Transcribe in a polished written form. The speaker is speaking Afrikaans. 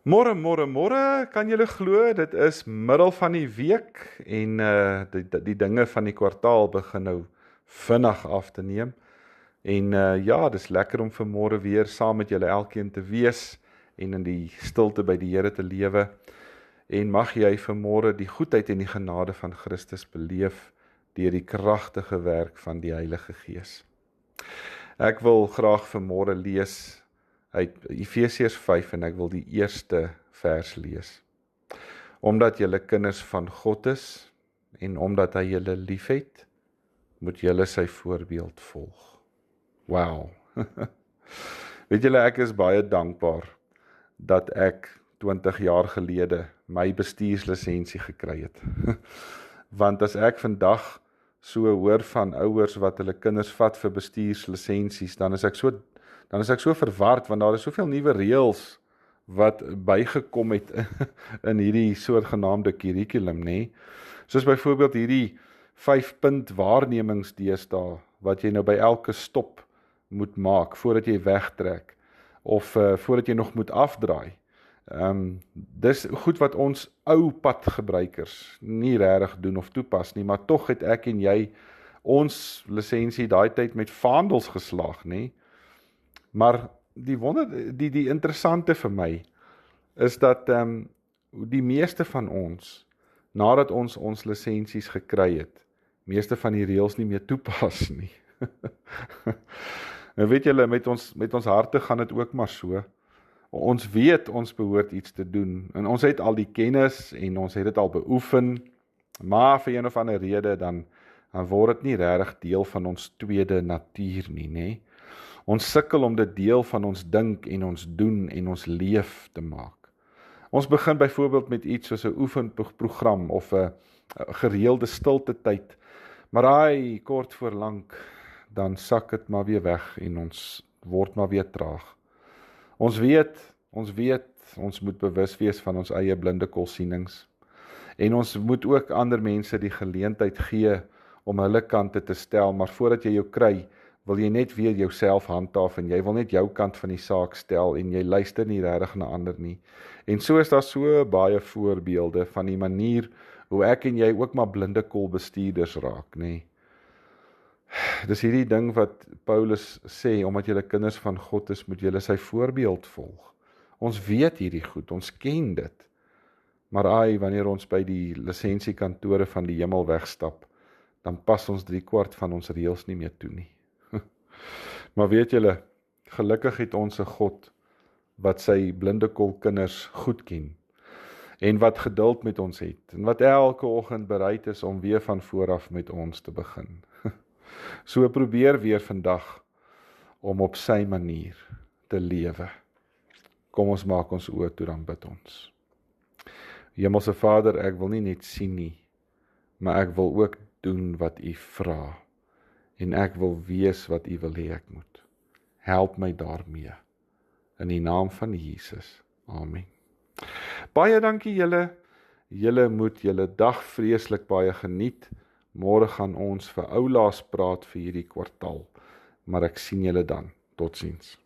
Môre, môre, môre, kan julle glo, dit is middel van die week en die dinge van die kwartaal begin nou vinnig af te neem. En ja, dis lekker om vanmôre weer saam met julle elkeen te wees en in die stilte by die Here te lewe. En mag jy vanmôre die goedheid en die genade van Christus beleef deur die kragtige werk van die Heilige Gees. Ek wil graag vanmôre lees uit Efesiërs 5 en ek wil die eerste vers lees. Omdat julle kinders van God is en omdat hy julle liefhet, moet julle sy voorbeeld volg. Wow. Weet julle, ek is baie dankbaar dat ek 20 jaar gelede my bestuurslisensie gekry het. Want as ek vandag so hoor van ouers wat hulle kinders vat vir bestuurslisensies, dan is ek so verward, want daar is soveel nuwe reëls wat bygekom het in hierdie soortgenaamde kurrikulum, nê? Soos byvoorbeeld hierdie 5-punt waarnemings deesdae, wat jy nou by elke stop moet maak, voordat jy wegtrek, of voordat jy nog moet afdraai. Dis goed wat ons ou padgebruikers nie regtig doen of toepas nie, maar tog het ek en jy ons lisensie daai tyd met vaandels geslaag, nê? Maar die interessante vir my is dat die meeste van ons, nadat ons lisensies gekry het, meeste van die reëls nie meer toepas nie. Nou weet julle, met ons harte gaan dit ook maar so. Ons weet ons behoort iets te doen, en ons het al die kennis, en ons het dit al beoefen, maar vir een of ander rede, dan word dit nie regtig deel van ons tweede natuur nie, nê? Ons sukkel om dit deel van ons dink en ons doen en ons leef te maak. Ons begin byvoorbeeld met iets soos 'n oefenprogram of 'n gereelde stilte tyd, maar kort voor lank, dan sak dit maar weer weg en ons word maar weer traag. Ons weet, ons moet bewus wees van ons eie blinde kolsienings. En ons moet ook ander mense die geleentheid gee om hulle kante te stel, maar voordat jy jou kry, wil jy net weer jouself handhaaf en jy wil net jou kant van die saak stel en jy luister nie regtig na ander nie. En so is daar so baie voorbeelde van die manier hoe ek en jy ook maar blinde kol bestuurders raak, nê? Dis hierdie ding wat Paulus sê, omdat julle kinders van God is, moet julle sy voorbeeld volg. Ons weet hierdie goed, ons ken dit. Maar wanneer ons by die lisensiekantore van die hemel wegstap, dan pas ons 3/4 van ons reëls nie meer toe nie. Maar weet julle, gelukkig het ons 'n God wat sy blindekol kinders goed ken, en wat geduld met ons het, en wat elke oggend bereid is om weer van vooraf met ons te begin. So probeer weer vandag om op sy manier te lewe. Kom ons maak ons oë toe, dan bid ons. Hemelse Vader, ek wil nie net sien nie, maar ek wil ook doen wat U vra, en ek wil wees wat U wil hê ek moet. Help my daarmee, in die naam van Jesus. Amen. Baie dankie julle. Julle moet julle dag vreeslik baie geniet. Môre gaan ons vir oulaas praat vir hierdie kwartaal, maar ek sien julle dan. Totsiens.